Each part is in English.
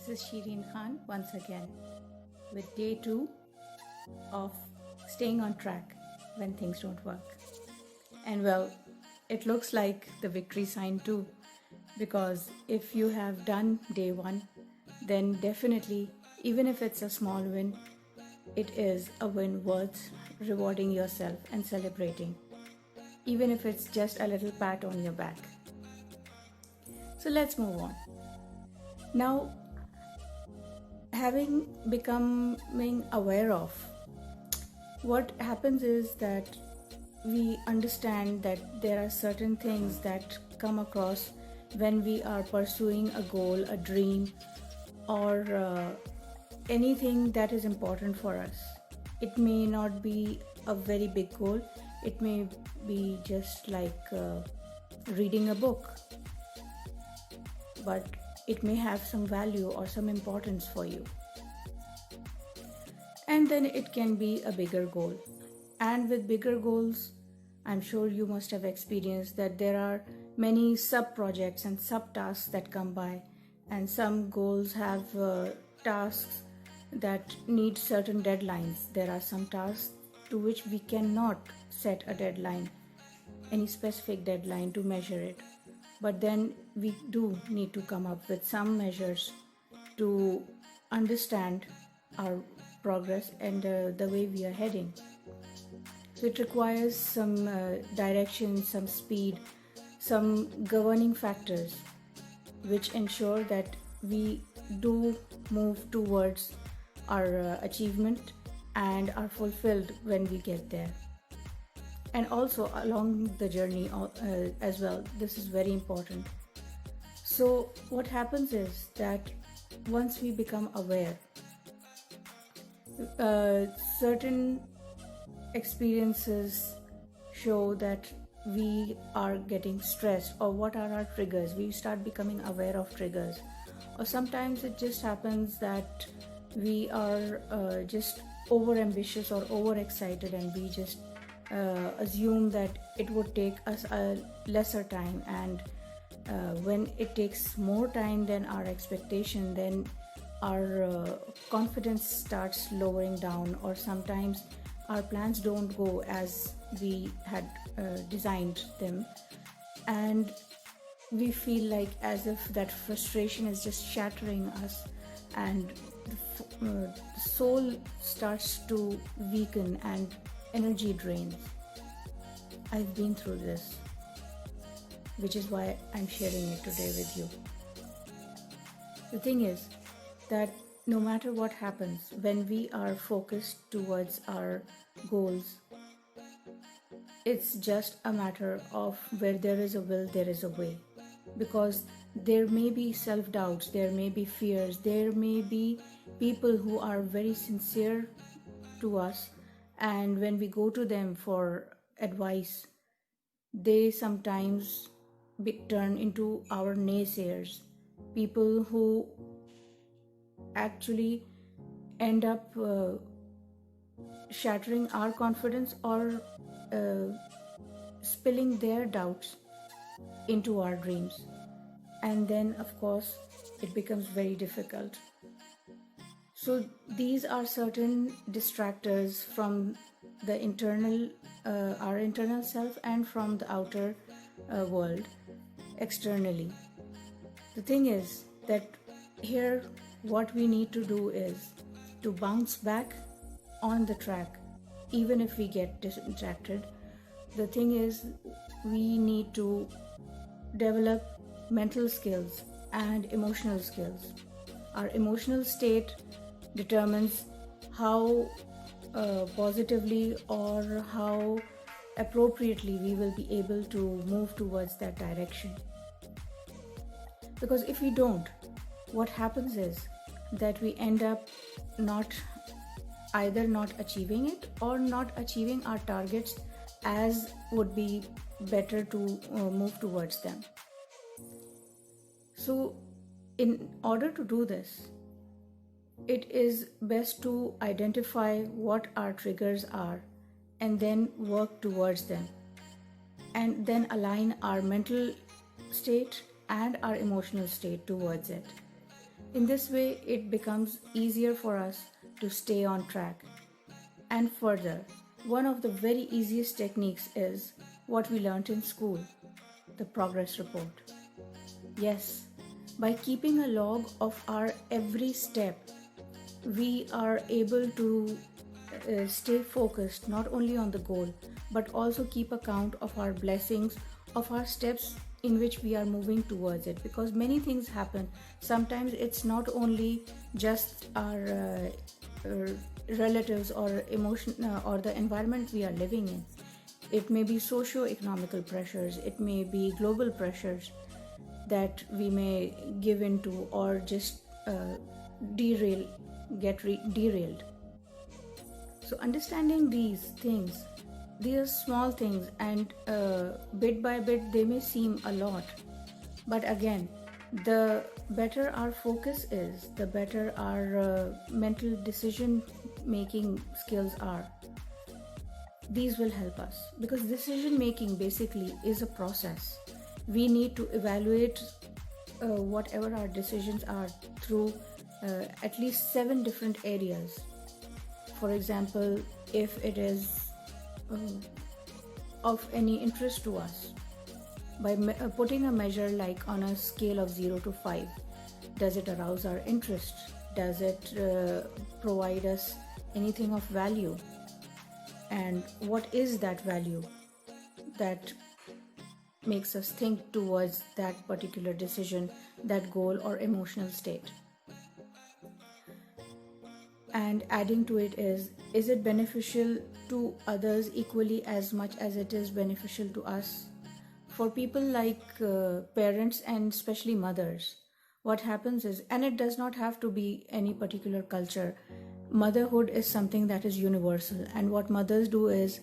is Shireen Khan once again with day 2 of staying on track when things don't work. And well, it looks like the victory sign too, because if you have done day 1, then definitely, even if it's a small win, it is a win worth rewarding yourself and celebrating, even if it's just a little pat on your back. So let's move on. Now, becoming aware of what happens is that we understand that there are certain things that come across when we are pursuing a goal, a dream, or anything that is important for us. It may not be a very big goal, it may be just like reading a book, but it may have some value or some importance for you. And then it can be a bigger goal. And with bigger goals, I'm sure you must have experienced that there are many sub-projects and sub-tasks that come by, and some goals have tasks that need certain deadlines. There are some tasks to which we cannot set a deadline, any specific deadline to measure it. But then we do need to come up with some measures to understand our progress and the way we are heading. So it requires some direction, some speed, some governing factors which ensure that we do move towards our achievement and are fulfilled when we get there. And also along the journey as well, this is very important. So what happens is that once we become aware, certain experiences show that we are getting stressed, or what are our triggers. We start becoming aware of triggers, or sometimes it just happens that we are just over ambitious or over excited, and we just assume that it would take us a lesser time, and when it takes more time than our expectation, then our confidence starts lowering down, or sometimes our plans don't go as we had designed them, and we feel like as if that frustration is just shattering us, and the soul starts to weaken and energy drains. I've been through this, which is why I'm sharing it today with you. The thing is that no matter what happens, when we are focused towards our goals, it's just a matter of where there is a will, there is a way. Because there may be self-doubts, there may be fears, there may be people who are very sincere to us, and when we go to them for advice, they sometimes turn into our naysayers, people who actually end up shattering our confidence, or spilling their doubts into our dreams. And then of course it becomes very difficult. So these are certain distractors from the our internal self, and from the outer world externally. The thing is that here what we need to do is to bounce back on the track, even if we get distracted. The thing is, we need to develop mental skills and emotional skills. Our emotional state determines how positively or how appropriately we will be able to move towards that direction. Because if we don't, what happens is that we end up either not achieving it, or not achieving our targets as would be better to move towards them. So in order to do this, it is best to identify what our triggers are and then work towards them, and then align our mental state and our emotional state towards it. In this way, it becomes easier for us to stay on track. And further, one of the very easiest techniques is what we learnt in school, the progress report. Yes, by keeping a log of our every step, we are able to stay focused not only on the goal but also keep account of our blessings, of our steps in which we are moving towards it, because many things happen. Sometimes it's not only just our relatives or emotion or the environment we are living in. It may be socio-economical pressures, it may be global pressures that we may give into or just derailed. So understanding these things, these are small things, and bit by bit they may seem a lot, but again, the better our focus is, the better our mental decision making skills are. These will help us, because decision making basically is a process. We need to evaluate whatever our decisions are through at least 7 different areas. For example, if it is of any interest to us, by putting a measure like on a scale of 0 to 5, does it arouse our interest? Does it provide us anything of value? And what is that value that makes us think towards that particular decision, that goal or emotional state? And adding to it is it beneficial to others equally as much as it is beneficial to us? For people like parents and especially mothers, what happens is, and it does not have to be any particular culture, motherhood is something that is universal, and what mothers do is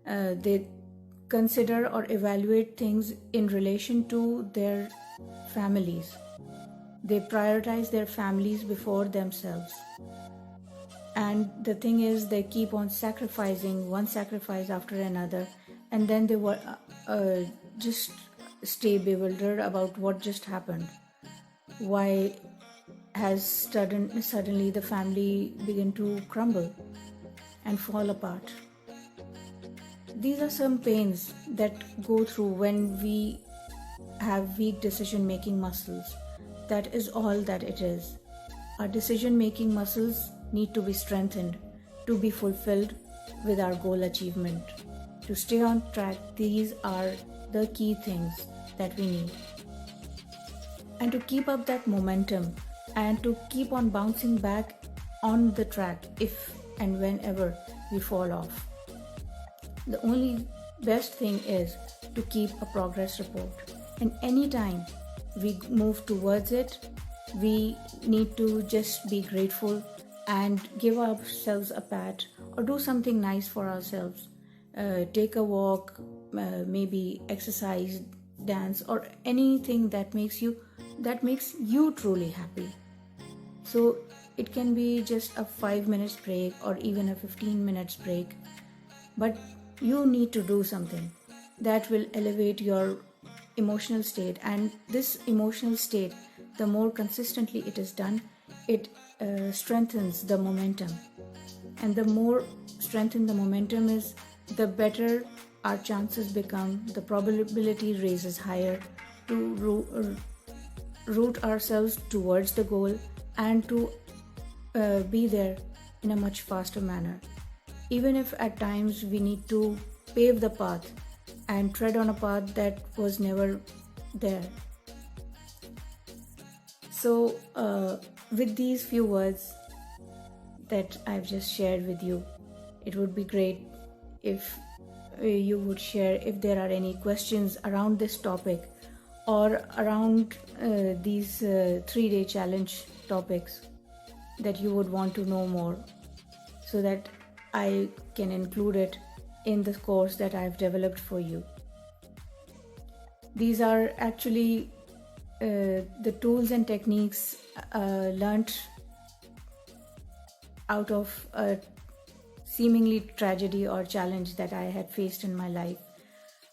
they consider or evaluate things in relation to their families. They prioritize their families before themselves. And the thing is, they keep on sacrificing one sacrifice after another, and then they were just stay bewildered about what just happened. Why has suddenly the family begin to crumble and fall apart? These are some pains that go through when we have weak decision-making muscles. That is all that it is. Our decision-making muscles need to be strengthened to be fulfilled with our goal achievement. To stay on track, these are the key things that we need. And to keep up that momentum and to keep on bouncing back on the track if and whenever we fall off, the only best thing is to keep a progress report. And anytime we move towards it, we need to just be grateful and give ourselves a pat or do something nice for ourselves. Take a walk, maybe exercise, dance, or anything that makes you truly happy. So it can be just a 5 minutes break or even a 15 minutes break, but you need to do something that will elevate your emotional state. And this emotional state, the more consistently it is done, it strengthens the momentum. And the more strengthened the momentum is, the better our chances become, the probability raises higher to root ourselves towards the goal and to be there in a much faster manner. Even if at times we need to pave the path and tread on a path that was never there. So with these few words that I've just shared with you, it would be great if you would share if there are any questions around this topic or around these 3-day challenge topics that you would want to know more, so that I can include it in the course that I've developed for you. These are actually the tools and techniques learnt out of a seemingly tragedy or challenge that I had faced in my life.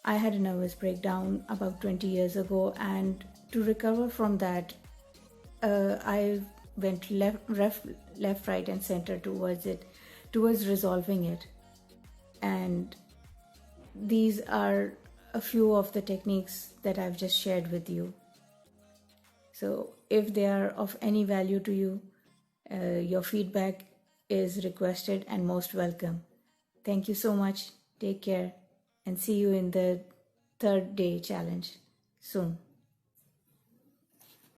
I had a nervous breakdown about 20 years ago, and to recover from that, I went left, right, and center towards it, towards resolving it. And these are a few of the techniques that I've just shared with you. So, if they are of any value to you, your feedback is requested and most welcome. Thank you so much. Take care and see you in the third day challenge soon.